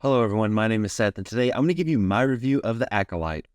Hello everyone, my name is Seth, and today I'm going to give you my review of The Acolyte.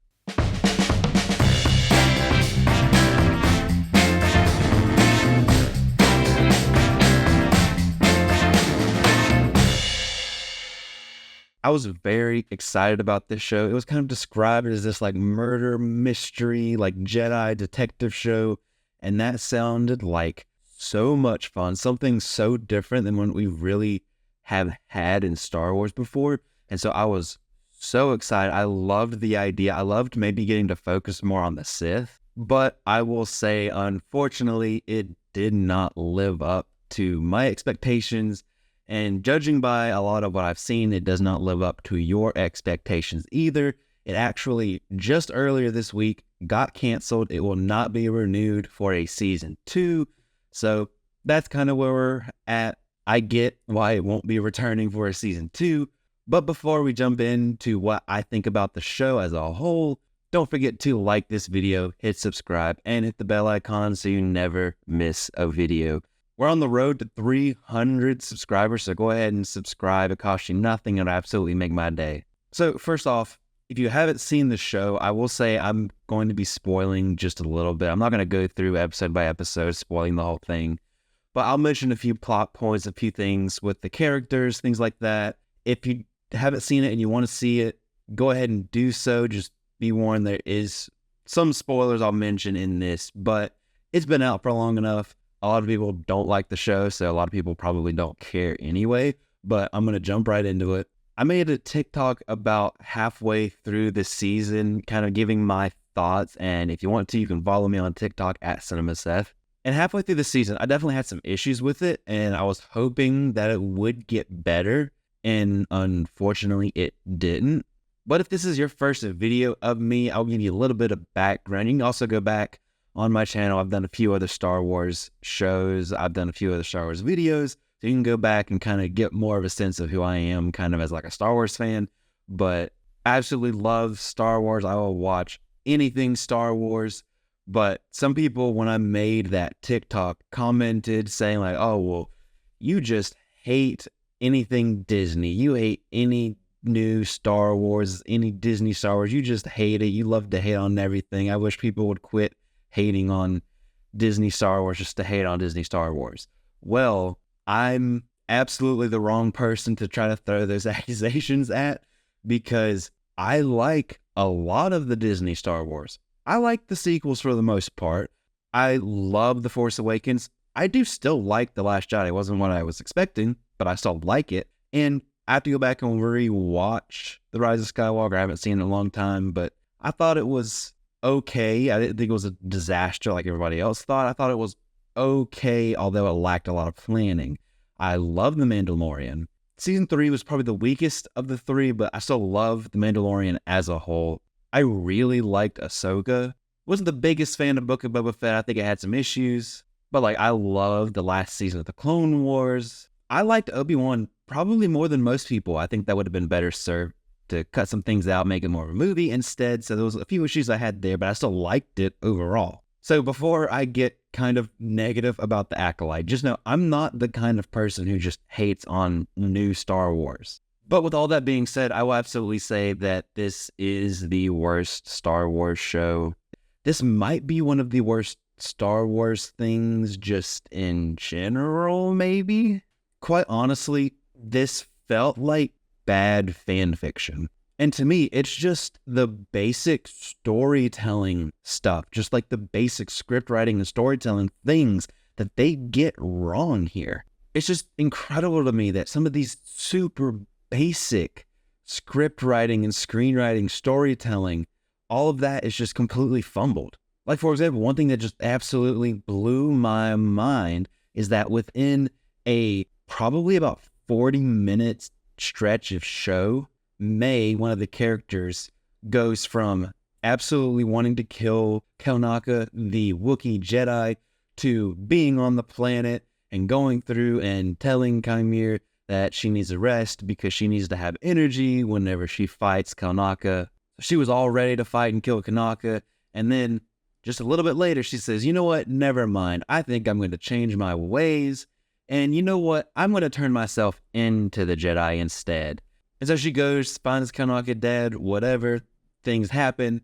I was very excited about this show. It was kind of described as this like murder mystery, like Jedi detective show, and that sounded like so much fun, something so different than what we really have had in Star Wars before. And so I was so excited. I loved the idea. I loved maybe getting to focus more on the Sith, but I will say, unfortunately, it did not live up to my expectations. And judging by a lot of what I've seen, it does not live up to your expectations either. It actually, just earlier this week, got canceled. It will not be renewed for a season 2. So that's kind of where we're at. I get why it won't be returning for a season 2. But before we jump into what I think about the show as a whole, don't forget to like this video, hit subscribe, and hit the bell icon so you never miss a video. We're on the road to 300 subscribers, so go ahead and subscribe. It costs you nothing and it'll absolutely make my day. So first off, if you haven't seen the show, I will say I'm going to be spoiling just a little bit. I'm not going to go through episode by episode, spoiling the whole thing. But I'll mention a few plot points, a few things with the characters, things like that. If you haven't seen it and you want to see it, go ahead and do so. Just be warned, there is some spoilers I'll mention in this, but it's been out for long enough. A lot of people don't like the show, so a lot of people probably don't care anyway, but I'm going to jump right into it. I made a TikTok about halfway through the season, kind of giving my thoughts, and if you want to, you can follow me on TikTok at CinemaSeth. And halfway through the season, I definitely had some issues with it, and I was hoping that it would get better, and unfortunately, it didn't. But if this is your first video of me, I'll give you a little bit of background. You can also go back on my channel. I've done a few other Star Wars shows. I've done a few other Star Wars videos. So you can go back and kind of get more of a sense of who I am kind of as like a Star Wars fan. But I absolutely love Star Wars. I will watch anything Star Wars. But some people, when I made that TikTok, commented saying like, oh, well, you just hate anything Disney. You hate any new Star Wars, any Disney Star Wars. You just hate it. You love to hate on everything. I wish people would quit hating on Disney Star Wars just to hate on Disney Star Wars. Well, I'm absolutely the wrong person to try to throw those accusations at, because I like a lot of the Disney Star Wars. I like the sequels for the most part. I love The Force Awakens. I do still like The Last Jedi. It wasn't what I was expecting, but I still like it. And I have to go back and re-watch The Rise of Skywalker. I haven't seen it in a long time, but I thought it was okay. I didn't think it was a disaster like everybody else thought. I thought it was okay, although it lacked a lot of planning. I love The Mandalorian. Season 3 was probably the weakest of the 3, but I still love The Mandalorian as a whole. I really liked Ahsoka. Wasn't the biggest fan of Book of Boba Fett. I think it had some issues, but like I loved the last season of the Clone Wars. I liked Obi-Wan probably more than most people. I think that would have been better served to cut some things out, make it more of a movie instead. So there was a few issues I had there, but I still liked it overall. So before I get kind of negative about The Acolyte, just know I'm not the kind of person who just hates on new Star Wars. But with all that being said, I will absolutely say that this is the worst Star Wars show. This might be one of the worst Star Wars things just in general, maybe. Quite honestly, this felt like bad fan fiction. And to me, it's just the basic storytelling stuff, just like the basic script writing and storytelling things that they get wrong here. It's just incredible to me that some of these super basic script writing and screenwriting, storytelling, all of that is just completely fumbled. Like, for example, one thing that just absolutely blew my mind is that within a probably about 40 minutes stretch of show, May, one of the characters, goes from absolutely wanting to kill Kelnaka, the Wookiee Jedi, to being on the planet and going through and telling Kymir that she needs a rest because she needs to have energy whenever she fights Kelnaka. She was all ready to fight and kill Kelnaka, and then just a little bit later she says, you know what, never mind, I think I'm going to change my ways, and you know what, I'm going to turn myself into the Jedi instead. And so she goes, finds Kanaka's dad, whatever, things happen.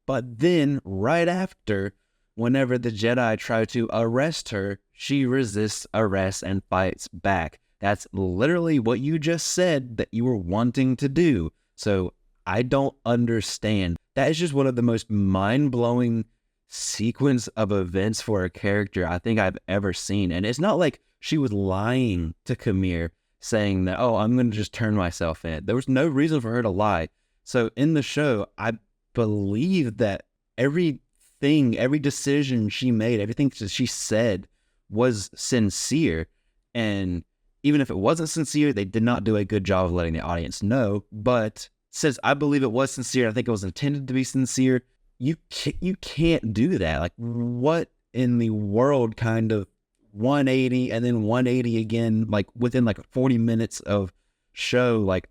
But then, right after, whenever the Jedi try to arrest her, she resists arrest and fights back. That's literally what you just said that you were wanting to do. So I don't understand. That is just one of the most mind-blowing sequence of events for a character I think I've ever seen. And it's not like she was lying to Kamir saying that, oh, I'm going to just turn myself in. There was no reason for her to lie. So in the show, I believe that everything, every decision she made, everything that she said was sincere. And even if it wasn't sincere, they did not do a good job of letting the audience know. But since I believe it was sincere, I think it was intended to be sincere, you can't do that. Like, what in the world kind of 180 and then 180 again, like within like 40 minutes of show? Like,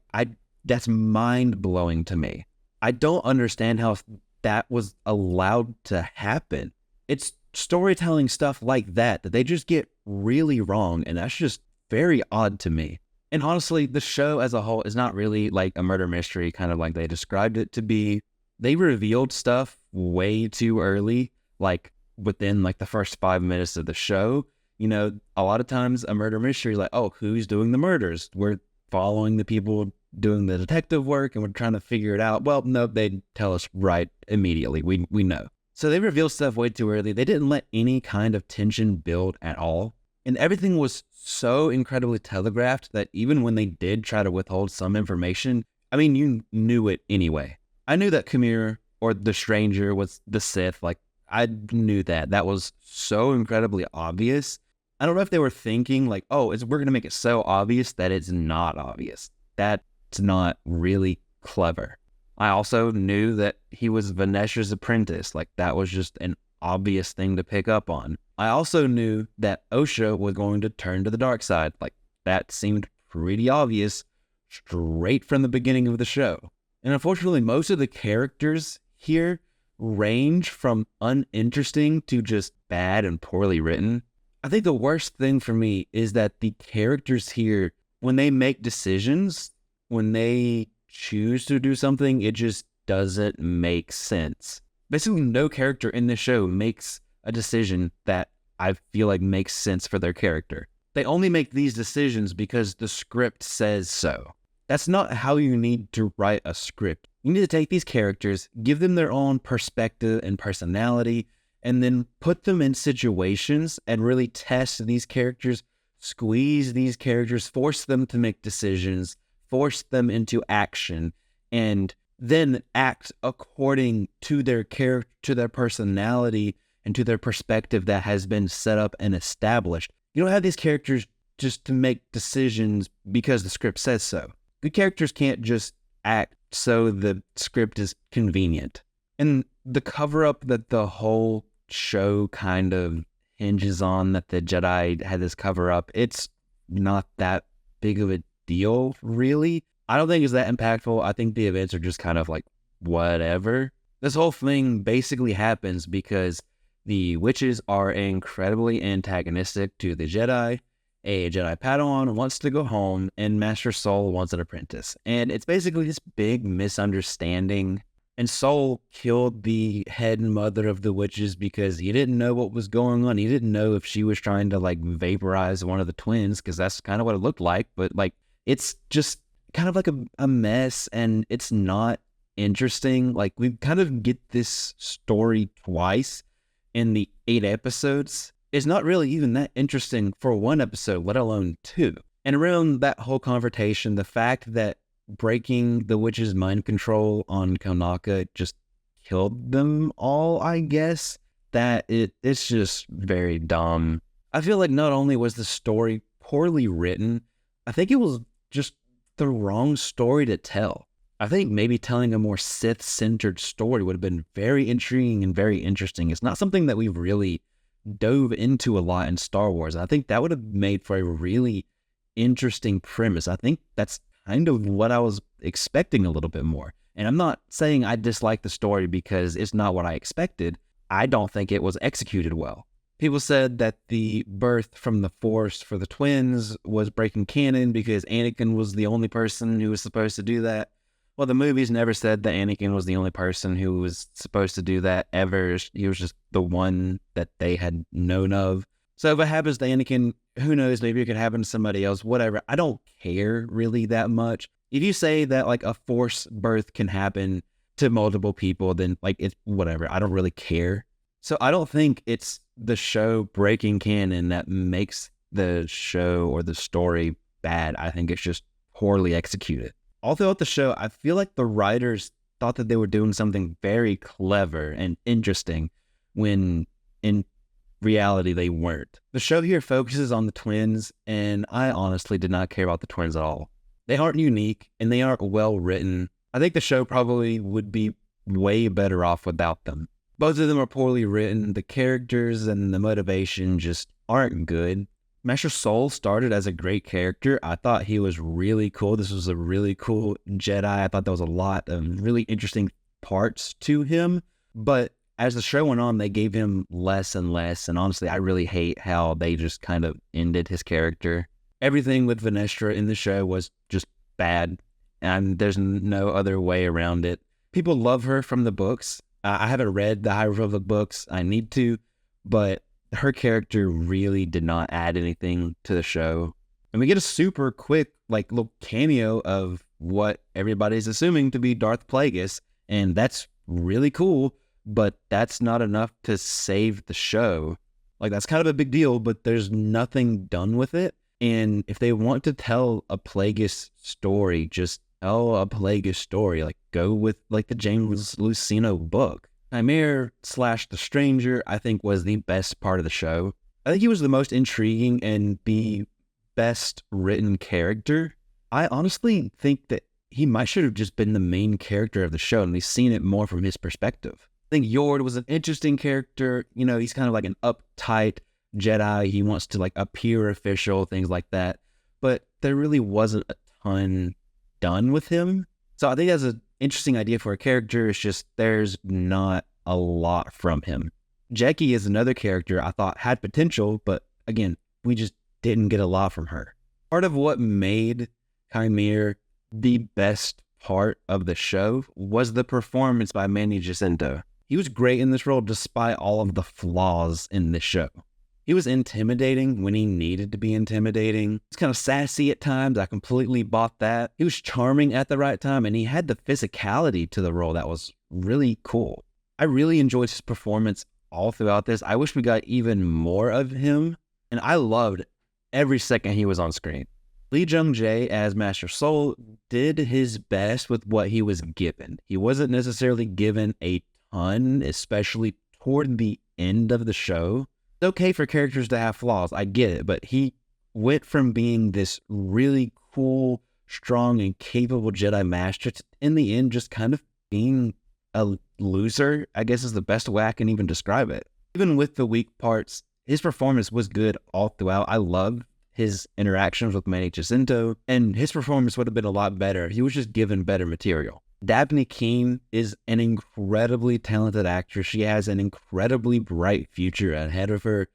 that's mind blowing to me. I don't understand how that was allowed to happen. It's storytelling stuff like that they just get really wrong, and that's just very odd to me. And honestly, the show as a whole is not really like a murder mystery, kind of like they described it to be. They revealed stuff way too early, like within like the first 5 minutes of the show. You know, a lot of times a murder mystery, like, oh, who's doing the murders? We're following the people doing the detective work and we're trying to figure it out. Well, no, they tell us right immediately. We know. So they revealed stuff way too early. They didn't let any kind of tension build at all. And everything was so incredibly telegraphed that even when they did try to withhold some information, I mean, you knew it anyway. I knew that Kamir or the stranger was the Sith. Like, I knew that. That was so incredibly obvious. I don't know if they were thinking like, oh, we're going to make it so obvious that it's not obvious. That's not really clever. I also knew that he was Vanessa's apprentice. Like, that was just an obvious thing to pick up on. I also knew that Osha was going to turn to the dark side. Like, that seemed pretty obvious straight from the beginning of the show. And unfortunately, most of the characters here range from uninteresting to just bad and poorly written. I think the worst thing for me is that the characters here, when they make decisions, when they choose to do something, it just doesn't make sense. Basically, no character in this show makes a decision that I feel like makes sense for their character. They only make these decisions because the script says so. That's not how you need to write a script. You need to take these characters, give them their own perspective and personality, and then put them in situations and really test these characters, squeeze these characters, force them to make decisions, force them into action, and then act according to their character, to their personality, and to their perspective that has been set up and established. You don't have these characters just to make decisions because the script says so. Good characters can't just act so the script is convenient. And the cover-up that the whole show kind of hinges on, that the Jedi had this cover-up, it's not that big of a deal, really. I don't think it's that impactful. I think the events are just kind of like whatever. This whole thing basically happens because the witches are incredibly antagonistic to the Jedi. A Jedi Padawan wants to go home, and Master Soul wants an apprentice. And it's basically this big misunderstanding. And Soul killed the head and mother of the witches because he didn't know what was going on. He didn't know if she was trying to like vaporize one of the twins, because that's kind of what it looked like. But like, it's just kind of like a mess, and it's not interesting. Like, we kind of get this story twice in the 8 episodes. It's not really even that interesting for one episode, let alone 2. And around that whole confrontation, the fact that breaking the witch's mind control on Kanaka just killed them all, I guess, that it's just very dumb. I feel like not only was the story poorly written, I think it was just the wrong story to tell. I think maybe telling a more Sith-centered story would have been very intriguing and very interesting. It's not something that we've really dove into a lot in Star Wars. I think that would have made for a really interesting premise. I think that's kind of what I was expecting a little bit more. And I'm not saying I dislike the story because it's not what I expected. I don't think it was executed well. People said that the birth from the Force for the twins was breaking canon because Anakin was the only person who was supposed to do that. Well, the movies never said that Anakin was the only person who was supposed to do that ever. He was just the one that they had known of. So if it happens to Anakin, who knows, maybe it could happen to somebody else, whatever. I don't care really that much. If you say that like a Force birth can happen to multiple people, then like it's whatever. I don't really care. So I don't think it's the show breaking canon that makes the show or the story bad. I think it's just poorly executed. All throughout the show, I feel like the writers thought that they were doing something very clever and interesting when in reality they weren't. The show here focuses on the twins, and I honestly did not care about the twins at all. They aren't unique, and they aren't well written. I think the show probably would be way better off without them. Both of them are poorly written. The characters and the motivation just aren't good. Master Soul started as a great character. I thought he was really cool. This was a really cool Jedi. I thought there was a lot of really interesting parts to him. But as the show went on, they gave him less and less. And honestly, I really hate how they just kind of ended his character. Everything with Venestra in the show was just bad. And there's no other way around it. People love her from the books. I haven't read the High Republic books. I need to, but her character really did not add anything to the show. And we get a super quick, like, little cameo of what everybody's assuming to be Darth Plagueis, and that's really cool, but that's not enough to save the show. Like, that's kind of a big deal, but there's nothing done with it. And if they want to tell a Plagueis story, just tell a Plagueis story. Like, go with like the James Luceno book. Chimera / The Stranger, I think, was the best part of the show. I think he was the most intriguing and the best written character. I honestly think that he should have just been the main character of the show, and we've seen it more from his perspective. I think Yord was an interesting character. You know, he's kind of like an uptight Jedi. He wants to like appear official, things like that. But there really wasn't a ton done with him. So I think that's an interesting idea for a character. It's just there's not a lot from him. Jackie is another character I thought had potential, but again, we just didn't get a lot from her. Part of what made Chimera the best part of the show was the performance by Manny Jacinto. He was great in this role despite all of the flaws in the show. He was intimidating when he needed to be intimidating. He's kind of sassy at times. I completely bought that. He was charming at the right time, and he had the physicality to the role that was really cool. I really enjoyed his performance all throughout this. I wish we got even more of him, and I loved every second he was on screen. Lee Jung-jae as Master Soul did his best with what he was given. He wasn't necessarily given a ton, especially toward the end of the show. It's okay for characters to have flaws, I get it, but he went from being this really cool, strong, and capable Jedi Master to, in the end, just kind of being a loser, I guess is the best way I can even describe it. Even with the weak parts, his performance was good all throughout. I loved his interactions with Manny Jacinto, and his performance would have been a lot better. He was just given better material. Dabney Keene is an incredibly talented actress. She has an incredibly bright future ahead of her,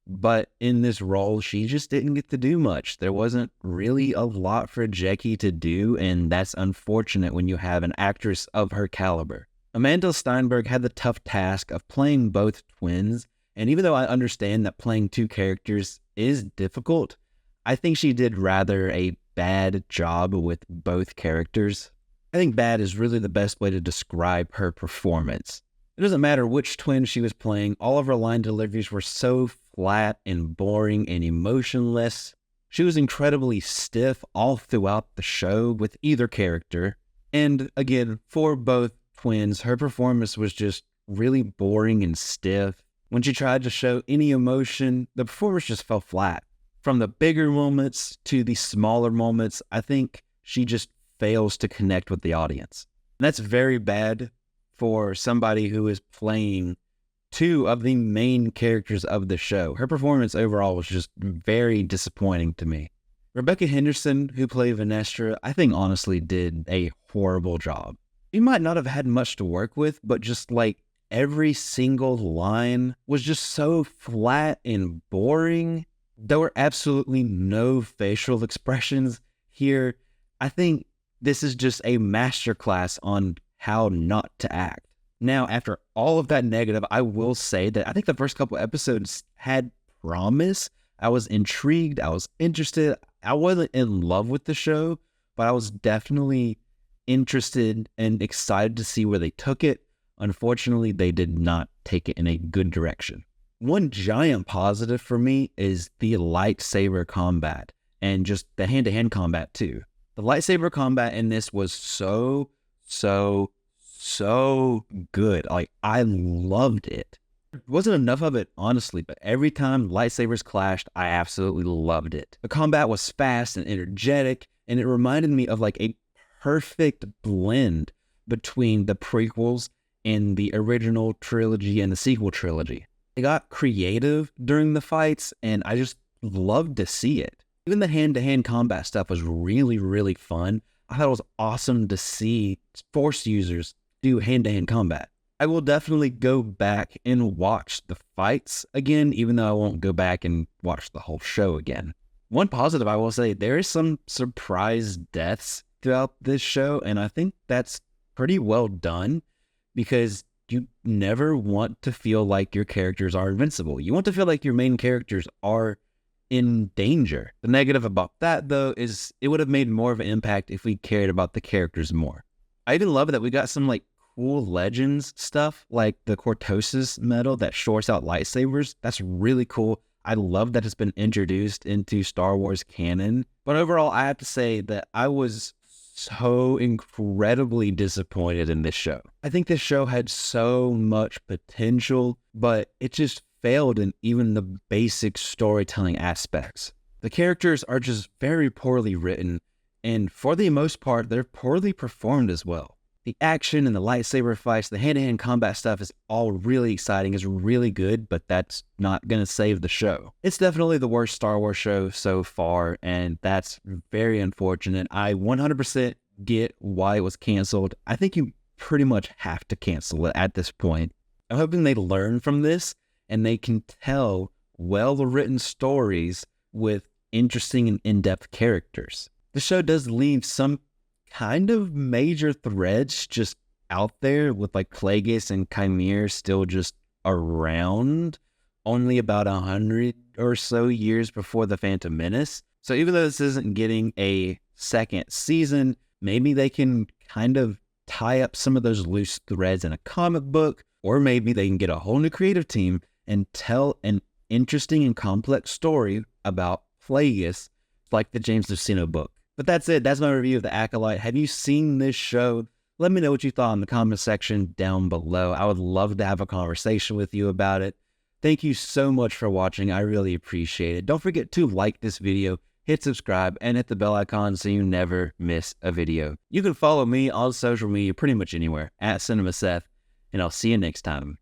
but in this role, she just didn't get to do much. There wasn't really a lot for Jackie to do, and that's unfortunate when you have an actress of her caliber. Amanda Steinberg had the tough task of playing both twins, and even though I understand that playing two characters is difficult, I think she did rather a bad job with both characters. I think bad is really the best way to describe her performance. It doesn't matter which twin she was playing, all of her line deliveries were so flat and boring and emotionless. She was incredibly stiff all throughout the show with either character. And again, for both twins, her performance was just really boring and stiff. When she tried to show any emotion, the performance just fell flat. From the bigger moments to the smaller moments, I think she just fails to connect with the audience. And that's very bad for somebody who is playing two of the main characters of the show. Her performance overall was just very disappointing to me. Rebecca Henderson, who played Venestra, I think honestly did a horrible job. She might not have had much to work with, but just like every single line was just so flat and boring. There were absolutely no facial expressions here. I think this is just a masterclass on how not to act. Now, after all of that negative, I will say that I think the first couple episodes had promise. I was intrigued. I was interested. I wasn't in love with the show, but I was definitely interested and excited to see where they took it. Unfortunately, they did not take it in a good direction. One giant positive for me is the lightsaber combat and just the hand-to-hand combat too. The lightsaber combat in this was so good. Like, I loved it. There wasn't enough of it, honestly, but every time lightsabers clashed, I absolutely loved it. The combat was fast and energetic, and it reminded me of like a perfect blend between the prequels and the original trilogy and the sequel trilogy. They got creative during the fights, and I just loved to see it. Even the hand-to-hand combat stuff was really fun. I thought it was awesome to see Force users do hand-to-hand combat. I will definitely go back and watch the fights again, even though I won't go back and watch the whole show again. One positive I will say, there is some surprise deaths throughout this show, and I think that's pretty well done, because you never want to feel like your characters are invincible. You want to feel like your main characters are in danger. The negative about that, though, is it would have made more of an impact if we cared about the characters more. I even love that we got some like cool legends stuff, like the Cortosis medal that shorts out lightsabers. That's really cool. I love that it's been introduced into Star Wars canon. But overall, I have to say that I was so incredibly disappointed in this show. I think this show had so much potential, but it just failed in even the basic storytelling aspects. The characters are just very poorly written, and for the most part, they're poorly performed as well. The action and the lightsaber fights, the hand-to-hand combat stuff is all really exciting, is really good, but that's not going to save the show. It's definitely the worst Star Wars show so far, and that's very unfortunate. I 100% get why it was canceled. I think you pretty much have to cancel it at this point. I'm hoping they learn from this and they can tell well-written stories with interesting and in-depth characters. The show does leave some kind of major threads just out there, with like Plagueis and Chimere still just around only about 100 or so years before the Phantom Menace. So even though this isn't getting a second season, maybe they can kind of tie up some of those loose threads in a comic book, or maybe they can get a whole new creative team and tell an interesting and complex story about Plagueis, like the James Luceno book. But that's it. That's my review of The Acolyte. Have you seen this show? Let me know what you thought in the comment section down below. I would love to have a conversation with you about it. Thank you so much for watching. I really appreciate it. Don't forget to like this video, hit subscribe, and hit the bell icon so you never miss a video. You can follow me on social media pretty much anywhere, @CinemaSeth, and I'll see you next time.